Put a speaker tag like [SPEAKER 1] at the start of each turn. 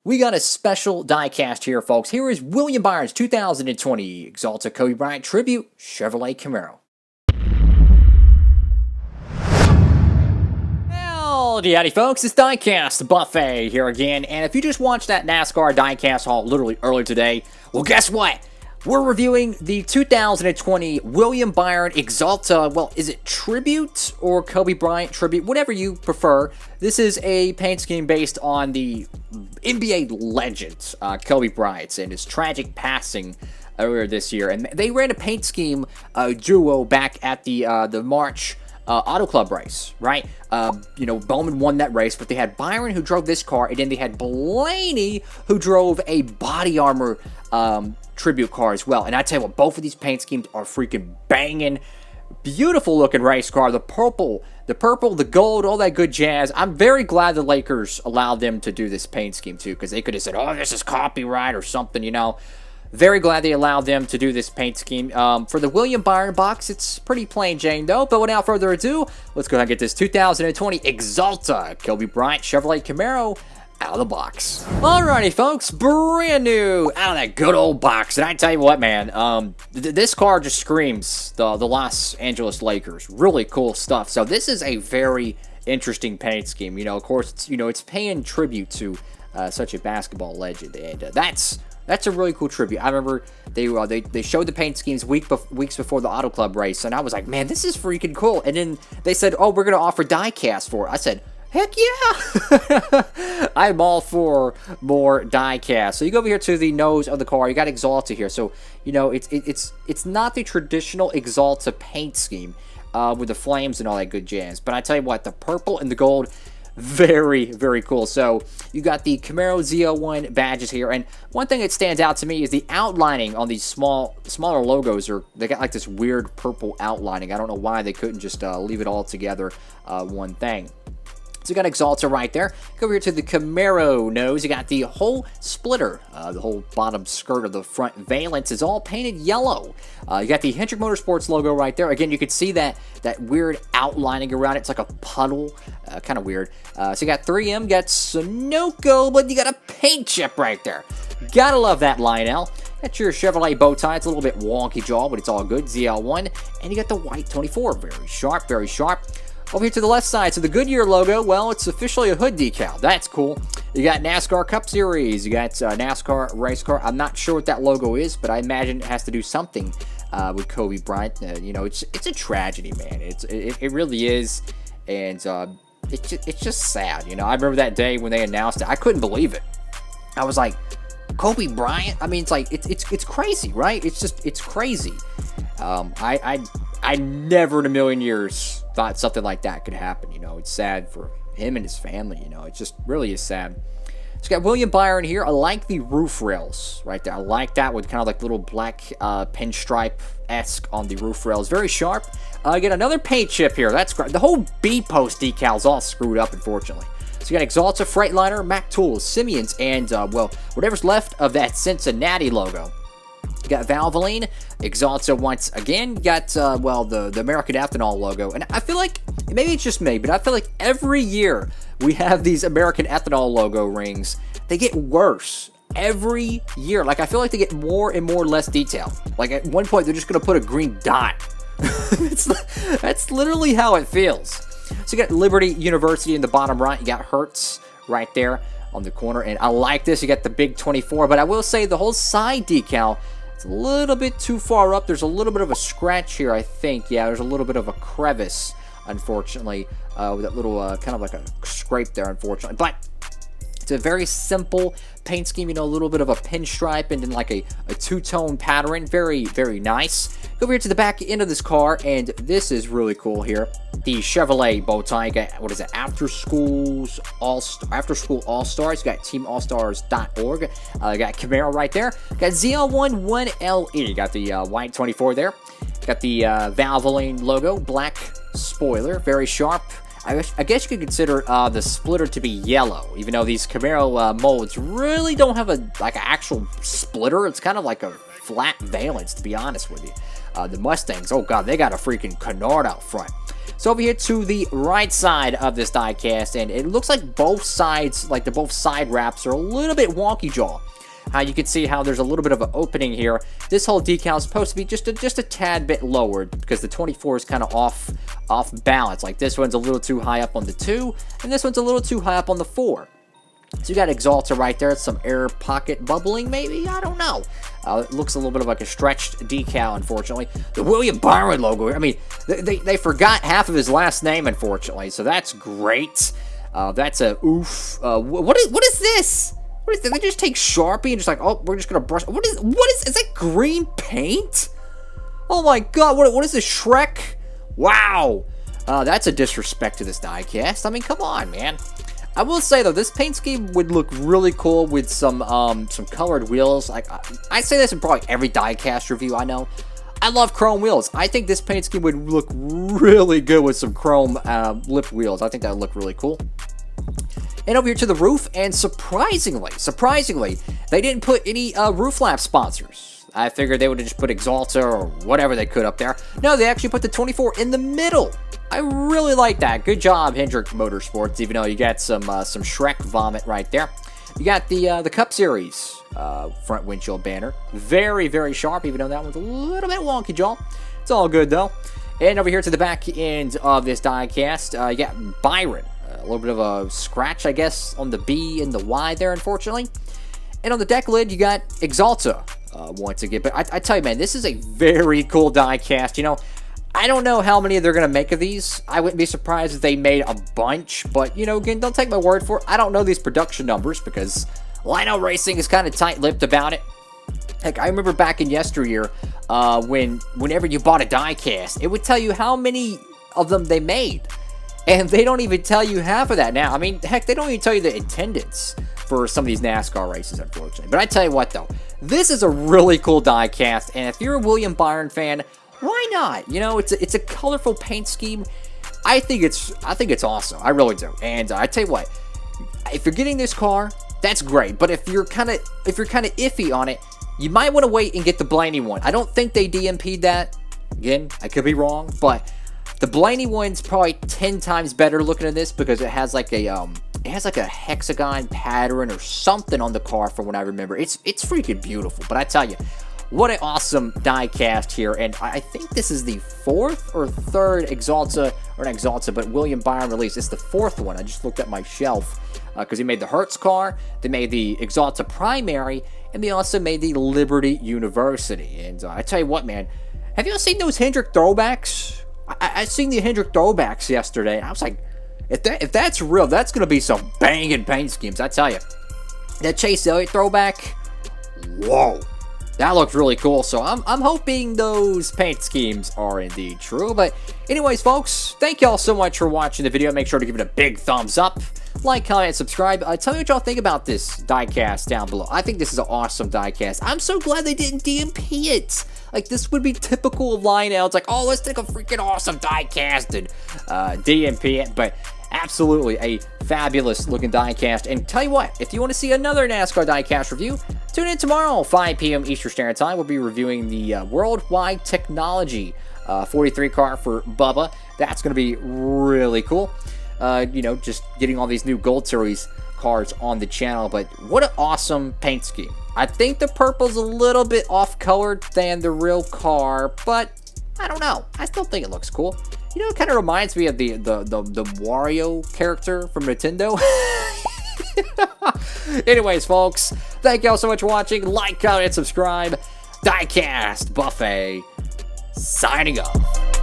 [SPEAKER 1] We got a special diecast here, folks. Here is William Byron's 2020 AXALTA Kobe Bryant Tribute Chevrolet Camaro. Howdy, folks. It's Diecastbuffet here again. And if you just watched that NASCAR Diecast haul literally earlier today, well, guess what? We're reviewing the 2020 William Byron AXALTA, well, is it Tribute or Kobe Bryant Tribute? Whatever you prefer. This is a paint scheme based on the NBA legend, Kobe Bryant, and his tragic passing earlier this year. And they ran a paint scheme duo back at the March Auto Club race, right? Bowman won that race, but they had Byron who drove this car, and then they had Blaney who drove a body armor tribute car as well. And I tell you what, both of these paint schemes are freaking banging. Beautiful looking race car. The purple, the gold, all that good jazz. I'm very glad the Lakers allowed them to do this paint scheme too, because they could have said, oh, this is copyright or something, you know. Very glad they allowed them to do this paint scheme. For the William Byron box, it's pretty plain Jane though. But without further ado, let's go ahead and get this 2020 AXALTA Kobe Bryant Chevrolet Camaro out of the box. Alrighty, folks, brand new out of that good old box. And I tell you what, man, this car just screams the Los Angeles Lakers. Really cool stuff. So this is a very interesting paint scheme. You know, of course, it's paying tribute to such a basketball legend, and that's a really cool tribute. I remember they showed the paint schemes weeks before the Auto Club race, and I was like, man, this is freaking cool. And then they said, oh, we're going to offer diecast for it. I said, heck yeah! I'm all for more diecast. So you go over here to the nose of the car. You got AXALTA here. So, it's not the traditional AXALTA paint scheme with the flames and all that good jazz. But I tell you what, the purple and the gold, very, very cool. So you got the Camaro Z01 badges here, and one thing that stands out to me is the outlining on these smaller logos. They got like this weird purple outlining. I don't know why they couldn't just leave it all together one thing. So you got AXALTA right there. Go over here to the Camaro nose. You got the whole splitter, the whole bottom skirt of the front valance is all painted yellow. You got the Hendrick Motorsports logo right there. Again, you can see that weird outlining around it. It's like a puddle, kind of weird. So you got 3M, got Sunoco, but you got a paint chip right there. Gotta love that Lionel. Got your Chevrolet bow tie. It's a little bit wonky jaw, but it's all good. ZL1, and you got the white 24. Very sharp, very sharp. Over here to the left side, so the Goodyear logo, well, it's officially a hood decal. That's cool. You got NASCAR Cup Series. You got NASCAR Race Car. I'm not sure what that logo is, but I imagine it has to do something with Kobe Bryant. It's a tragedy, man. It really is, and it's just sad. I remember that day when they announced it. I couldn't believe it. I was like, Kobe Bryant? I mean, it's like it's crazy, right? It's crazy. I never in a million years thought something like that could happen. It's sad for him and his family. It just really is sad. So you got William Byron here. I like the roof rails right there. I like that with kind of like little black pinstripe-esque on the roof rails. Very sharp. I get another paint chip here. That's great. The whole B-post decal is all screwed up, unfortunately. So you got AXALTA, Freightliner, Mac Tools, Simeon's, and, whatever's left of that Cincinnati logo. You got Valvoline, AXALTA once again. You got, the American Ethanol logo. And I feel like, maybe it's just me, but I feel like every year we have these American Ethanol logo rings. They get worse every year. Like, I feel like they get more and more less detail. Like, at one point, they're just going to put a green dot. That's literally how it feels. So you got Liberty University in the bottom right. You got Hertz right there on the corner. And I like this. You got the big 24. But I will say the whole side decal, it's a little bit too far up. There's a little bit of a scratch here, I think. Yeah, there's a little bit of a crevice, unfortunately, with that little kind of like a scrape there, unfortunately. But it's a very simple paint scheme, a little bit of a pinstripe and then like a two-tone pattern. Very, very nice. Go over here to the back end of this car, and this is really cool here. The Chevrolet bow tie. You got, what is it, After School All-Stars. You got teamallstars.org. You got Camaro right there. You got ZL1 1LE. You got the white 24 there. You got the Valvoline logo, black spoiler, very sharp. I guess you could consider the splitter to be yellow, even though these Camaro molds really don't have an actual splitter. It's kind of like a flat valance, to be honest with you. The Mustangs, oh god, they got a freaking canard out front. So over here to the right side of this diecast, and it looks like both sides, like both side wraps, are a little bit wonky jaw. You can see how there's a little bit of an opening here. This whole decal is supposed to be just a tad bit lowered because the 24 is kind of off balance. Like this one's a little too high up on the 2, and this one's a little too high up on the 4. So you got AXALTA right there, some air pocket bubbling maybe, I don't know. It looks a little bit of like a stretched decal, unfortunately. The William Byron logo, I mean, they forgot half of his last name, unfortunately, so that's great. That's a oof. What is this? What is that? They just take Sharpie and just like, oh, we're just gonna brush. What is that green paint? Oh my god, what is this, Shrek? Wow. That's a disrespect to this diecast. I mean, come on, man. I will say though, this paint scheme would look really cool with some colored wheels. Like I say this in probably every diecast review I know. I love chrome wheels. I think this paint scheme would look really good with some chrome lip wheels. I think that would look really cool. And over here to the roof, and surprisingly, they didn't put any roof lap sponsors. I figured they would have just put AXALTA or whatever they could up there. No, they actually put the 24 in the middle. I really like that. Good job, Hendrick Motorsports, even though you got some Shrek vomit right there. You got the Cup Series front windshield banner. Very, very sharp, even though that one's a little bit wonky, jaw. It's all good, though. And over here to the back end of this diecast, you got BYRON. A little bit of a scratch, I guess, on the B and the Y there, unfortunately. And on the deck lid, you got AXALTA once again. But I tell you, man, this is a very cool diecast. You know, I don't know how many they're going to make of these. I wouldn't be surprised if they made a bunch. But, you know, again, don't take my word for it. I don't know these production numbers because Lino Racing is kind of tight-lipped about it. Heck, I remember back in yesteryear, whenever you bought a diecast, it would tell you how many of them they made. And they don't even tell you half of that now. I mean, heck, they don't even tell you the attendance for some of these NASCAR races, unfortunately. But I tell you what, though, this is a really cool diecast, and if you're a William Byron fan, why not? You know, it's a colorful paint scheme. I think it's awesome. I really do. And I tell you what, if you're getting this car, that's great. But if you're kind of iffy on it, you might want to wait and get the Blaney one. I don't think they DMP'd that. Again, I could be wrong, but the Blaney one's probably 10 times better looking at this because it has like a hexagon pattern or something on the car from what I remember. It's freaking beautiful. But I tell you, what an awesome diecast here, and I think this is the 4th or 3rd AXALTA, or not AXALTA, but William Byron release. It's the 4th one. I just looked at my shelf because he made the Hertz car, they made the AXALTA Primary, and they also made the Liberty University. And I tell you what, man, have you ever seen those Hendrick throwbacks? I seen the Hendrick throwbacks yesterday, and I was like, if that's real, that's going to be some banging paint schemes, I tell you. That Chase Elliott throwback, whoa, that looks really cool. So I'm hoping those paint schemes are indeed true. But anyways, folks, thank y'all so much for watching the video. Make sure to give it a big thumbs up. Like, comment, and subscribe. Tell me what y'all think about this diecast down below. I think this is an awesome diecast. I'm so glad they didn't DMP it. Like, this would be typical of Lionel. It's like, oh, let's take a freaking awesome diecast and DMP it. But absolutely a fabulous looking diecast. And tell you what, if you want to see another NASCAR diecast review, tune in tomorrow, 5 p.m. Eastern Standard Time. We'll be reviewing the Worldwide Technology 43 car for Bubba. That's going to be really cool. You know, just getting all these new Gold Series cars on the channel. But what an awesome paint scheme. I think the purple's a little bit off-colored than the real car, but I don't know. I still think it looks cool. You know, it kind of reminds me of the Wario character from Nintendo. Anyways, folks, thank y'all so much for watching. Like, comment, and subscribe. Diecastbuffet, signing off.